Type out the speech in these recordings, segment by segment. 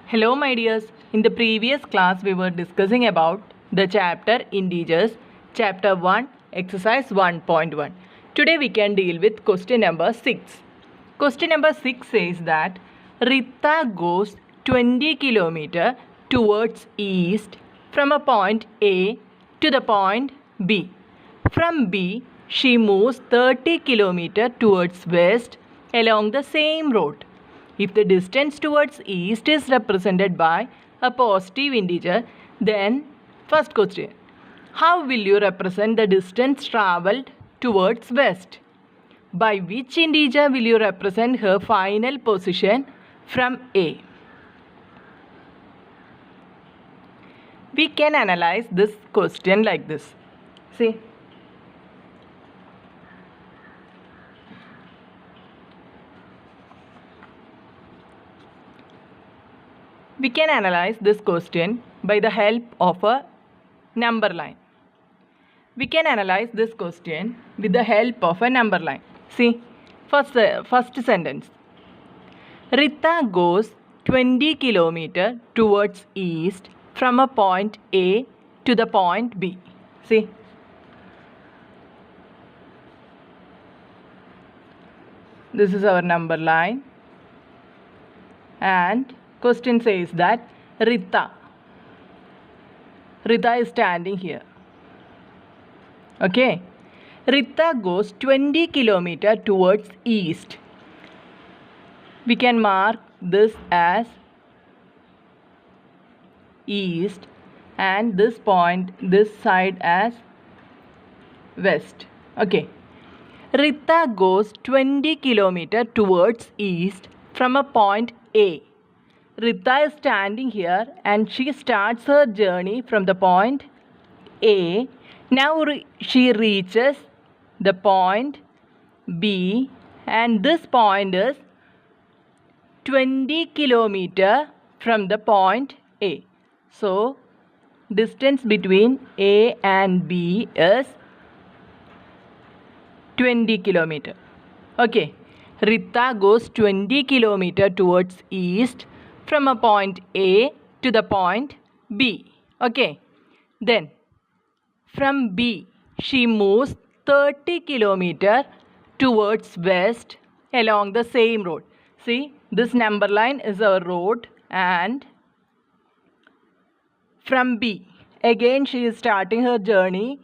Hello my dears, in the previous class we were discussing about the chapter integers, chapter 1, exercise 1.1. Today we can deal with question number 6. Question number 6 says that Rita goes 20 km towards east from a point A to the point B. From B, she moves 30 km towards west along the same road. If the distance towards east is represented by a positive integer, then first question, how will you represent the distance travelled towards west? By which integer will you represent her final position from A? We can analyze this question like this. See. We can analyze this question by the help of a number line. We can analyze this question with the help of a number line. See, first sentence. Rita goes 20 km towards east from a point A to the point B. See. This is our number line. And question says that Rita is standing here. Okay. Rita goes 20 km towards east. We can mark this as east and this point, this side as west. Okay. Rita goes 20 km towards east from a point A. Rita is standing here and she starts her journey from the point A. Now she reaches the point B and this point is 20 km from the point A. So, distance between A and B is 20 km. Okay, Rita goes 20 km towards east from a point A to the point B. Okay, then from B she moves 30 km towards west along the same road. See, this number line is our road, and from B again she is starting her journey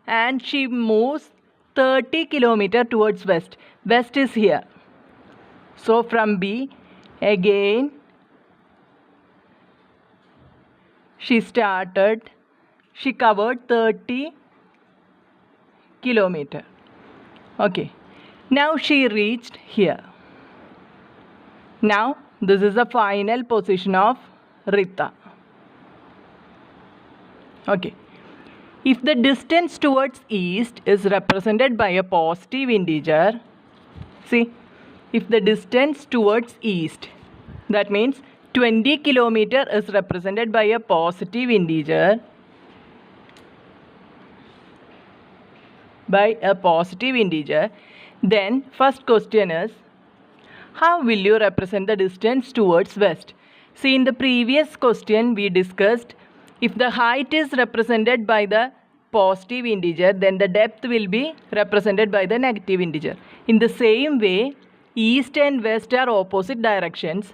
and she moves 30 km towards west. West is here. So from B again she covered 30 km. Okay. Now she reached here. Now this is the final position of Rita. Okay. If the distance towards east is represented by a positive integer, see, if the distance towards east, that means 20 km is represented by a positive integer, then first question is, how will you represent the distance towards west? See, in the previous question we discussed, if the height is represented by the positive integer, then the depth will be represented by the negative integer. In the same way, east and west are opposite directions.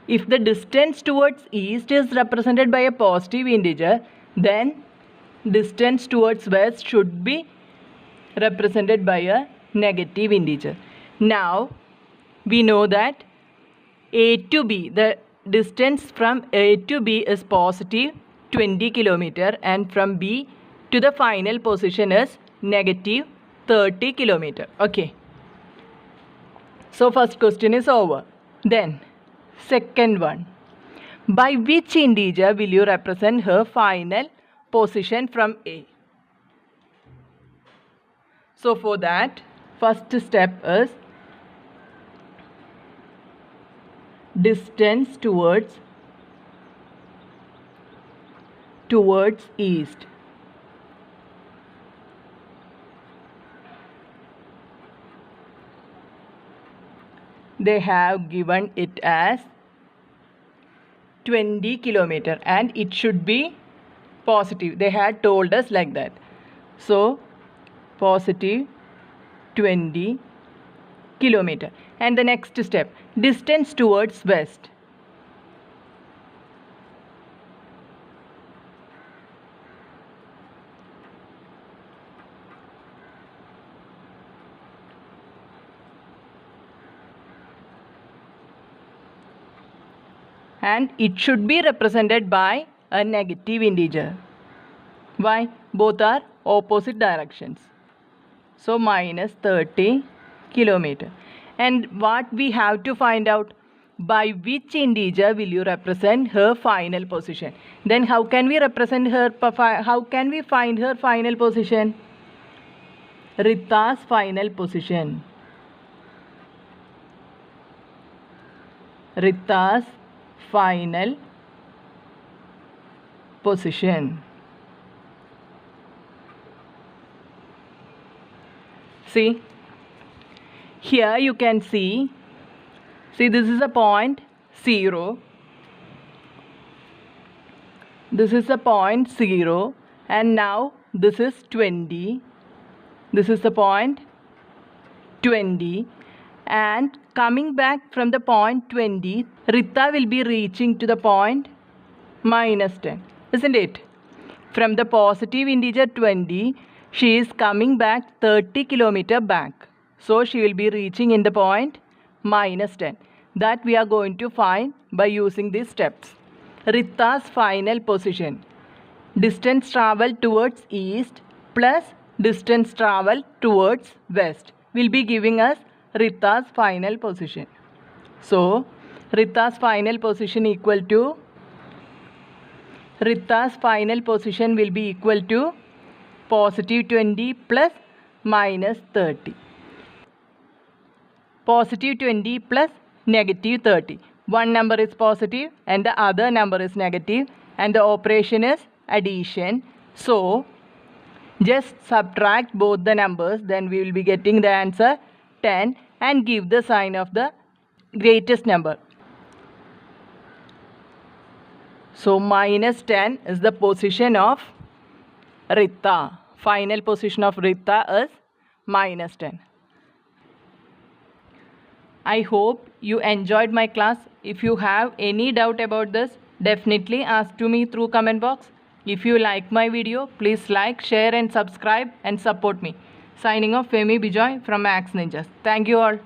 If the distance towards east is represented by a positive integer, then distance towards west should be represented by a negative integer. Now, we know that A to B, the distance from A to B is positive 20 km and from B to the final position is negative 30 km. Okay. So first question is over. Then second one. By which integer will you represent her final position from A? So for that, first step is distance towards east. They have given it as 20 kilometer, and it should be positive. They had told us like that. So positive 20 kilometer. And the next step, distance towards west. And it should be represented by a negative integer. Why? Both are opposite directions. So minus 30 kilometer. And what we have to find out, by which integer will you represent her final position? Then how can we represent her, how can we find her final position? Rita's final position. Rita's final position. See, here you can see this is a point 0, this is a point 0, and now this is 20, this is the point 20, and coming back from the point 20, Rita will be reaching to the point minus 10, isn't it? From the positive integer 20, she is coming back 30 kilometer back. So she will be reaching in the point minus 10. That we are going to find by using these steps. Rita's final position. Distance traveled towards east plus distance traveled towards west will be giving us Rita's final position. So Rita's final position equal to, Rita's final position will be equal to positive 20 plus minus 30. Positive 20 plus negative 30. One number is positive and the other number is negative, and the operation is addition. So just subtract both the numbers, then we will be getting the answer 10, and give the sign of the greatest number. So minus 10 is the position of Rita. Final position of Rita is minus 10. I hope you enjoyed my class. If you have any doubt about this, definitely ask to me through comment box. If you like my video, please like, share and subscribe and support me. Signing off, Femi Bijoy from Maths Ninjas. Thank you all.